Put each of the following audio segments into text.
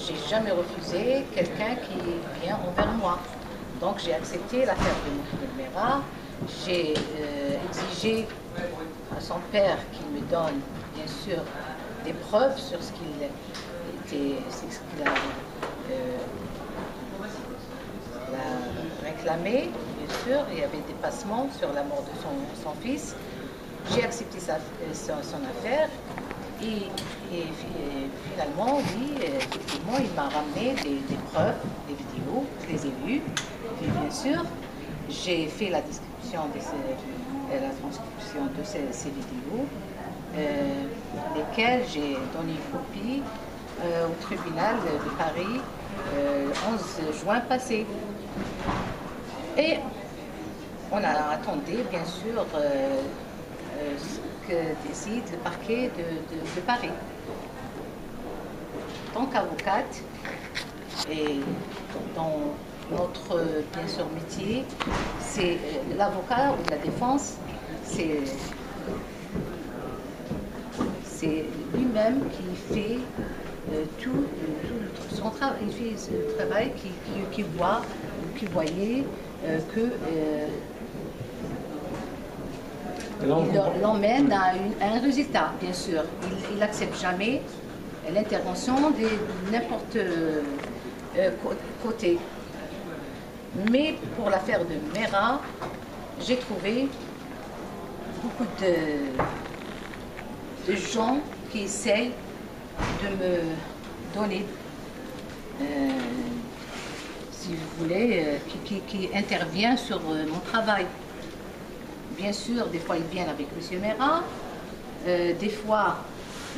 j'ai jamais refusé quelqu'un qui vient envers moi. Donc j'ai accepté l'affaire de Mera. J'ai exigé à son père qu'il me donne, bien sûr, des preuves sur ce qu'il a réclamé, bien sûr. Il y avait des passements sur la mort de son fils. J'ai accepté son affaire et finalement, oui, effectivement, il m'a ramené des preuves, des vidéos, je les ai vues. Et bien sûr, j'ai fait la transcription de ces vidéos, lesquelles j'ai donné une copie au tribunal de Paris le 11 juin passé. Et on a attendu, bien sûr, ce que décide le parquet de Paris. En tant qu'avocate, et dans notre, bien sûr, métier, c'est l'avocat ou la défense, c'est lui-même qui fait tout son travail. Il fait ce travail qui voyait que il l'emmène à un résultat, bien sûr. Il n'accepte jamais l'intervention de n'importe côté. Mais pour l'affaire de Mera, j'ai trouvé beaucoup de gens qui essayent de me donner, si vous voulez, qui intervient sur mon travail. Bien sûr, des fois ils viennent avec M. Mera, des fois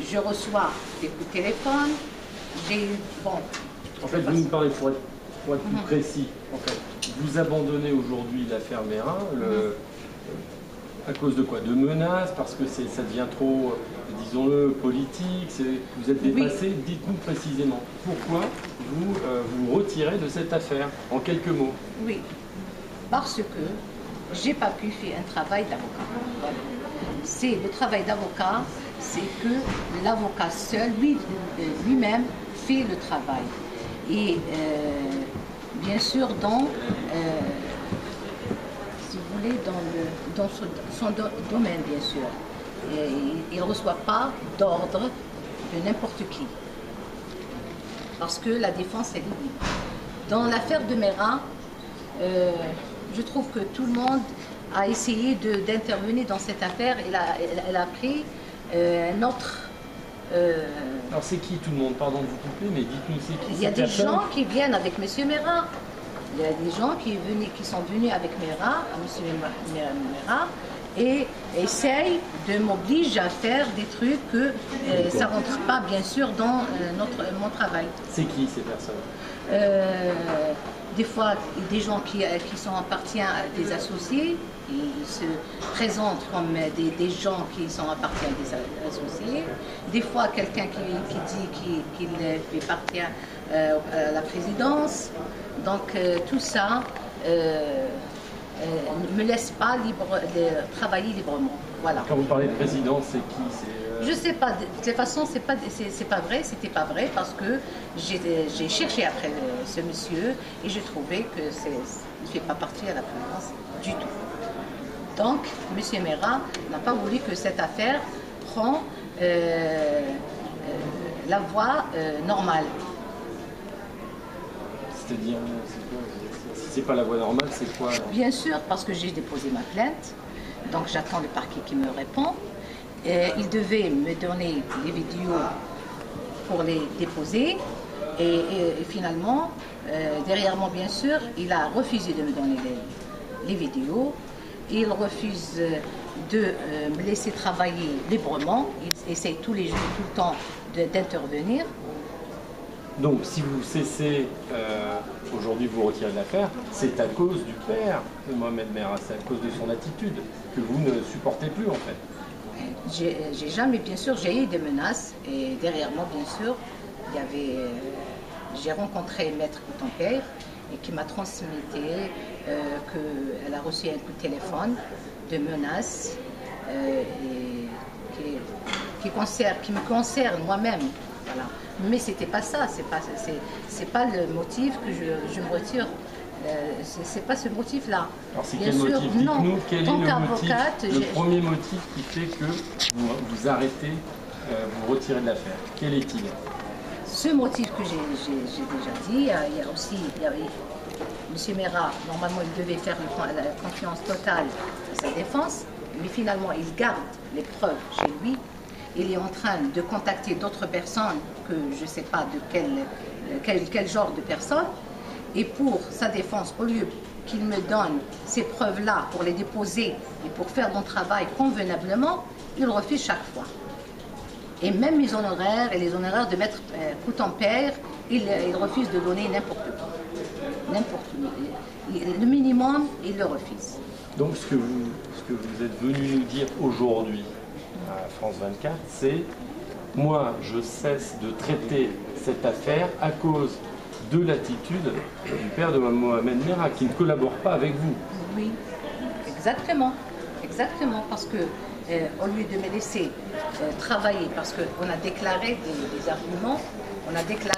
je reçois des coups de téléphone. J'ai eu, bon. En fait, vous nous parlez, pour être plus précis, en fait, vous abandonnez aujourd'hui l'affaire Mera, à cause de quoi? De menaces, parce que ça devient trop, disons-le, politique, vous êtes dépassé. Oui. Dites-nous précisément, pourquoi vous retirez de cette affaire, en quelques mots? Oui, parce que j'ai pas pu faire un travail d'avocat. Voilà. C'est le travail d'avocat, c'est que l'avocat seul, lui-même, fait le travail. Et bien sûr, si vous voulez, dans son domaine, bien sûr, il ne reçoit pas d'ordre de n'importe qui. Parce que la défense est libre. Dans l'affaire de Mera, je trouve que tout le monde a essayé d'intervenir dans cette affaire. Elle a pris notre... Alors c'est qui tout le monde? Pardon de vous couper, mais dites-nous c'est qui? Il y a des gens qui viennent avec M. Mera. Il y a des gens qui sont venus avec Mera, à M. Mera, et essayent de m'obliger à faire des trucs que ça ne rentre pas, bien sûr, dans mon travail. C'est qui ces personnes? Des fois, des gens qui appartiennent à des associés, ils se présentent comme des gens qui appartiennent à des associés. Des fois, quelqu'un qui dit qu'il fait partie à la présidence. Donc, tout ça ne me laisse pas de travailler librement. Voilà. Quand vous parlez de présidence, c'est qui? Je sais pas. De toute façon, c'est pas vrai. C'était pas vrai parce que j'ai cherché après ce monsieur et j'ai trouvé que il ne fait pas partie à la présidence du tout. Donc, M. Mera n'a pas voulu que cette affaire prenne la voie normale. C'est-à-dire, si c'est pas la voie normale, c'est quoi? Bien sûr, parce que j'ai déposé ma plainte, donc j'attends le parquet qui me répond. Il devait me donner les vidéos pour les déposer et finalement, derrière moi bien sûr, il a refusé de me donner les vidéos. Il refuse de me laisser travailler librement. Il essaie tous les jours, tout le temps d'intervenir. Donc, si vous cessez, aujourd'hui vous retirez de l'affaire, c'est à cause du père de Mohamed Mera, c'est à cause de son attitude que vous ne supportez plus en fait. J'ai jamais, bien sûr, j'ai eu des menaces et derrière moi, bien sûr, il y avait, j'ai rencontré Maître Coutempère et qui m'a transmis qu'elle a reçu un coup de téléphone de menaces et qui me concerne moi-même Voilà. Mais c'était pas ça, c'est pas le motif que je me retire. C'est pas ce motif-là. Alors c'est Bien quel sûr, motif? non. Dites-nous quel est Tant le qu'avocate, motif, le premier motif qui fait que vous arrêtez, vous retirez de l'affaire. Quel est-il? Ce motif que j'ai déjà dit, il y a aussi, M. Mera, normalement il devait faire la confiance totale à sa défense, mais finalement il garde les preuves chez lui. Il est en train de contacter d'autres personnes que je ne sais pas de quel genre de personnes. Et pour sa défense, au lieu qu'il me donne ces preuves-là pour les déposer et pour faire mon travail convenablement, il refuse chaque fois. Et même mes honoraires et les honoraires de maître coûte en père, il refuse de donner n'importe quoi. N'importe quoi. Le minimum, il le refuse. Donc ce que vous êtes venu nous dire aujourd'hui à France 24, c'est moi je cesse de traiter cette affaire à cause de l'attitude du père de Mohamed Mera qui ne collabore pas avec vous. Oui, exactement. Exactement, parce que au lieu de me laisser travailler, parce qu'on a déclaré des arguments, on a déclaré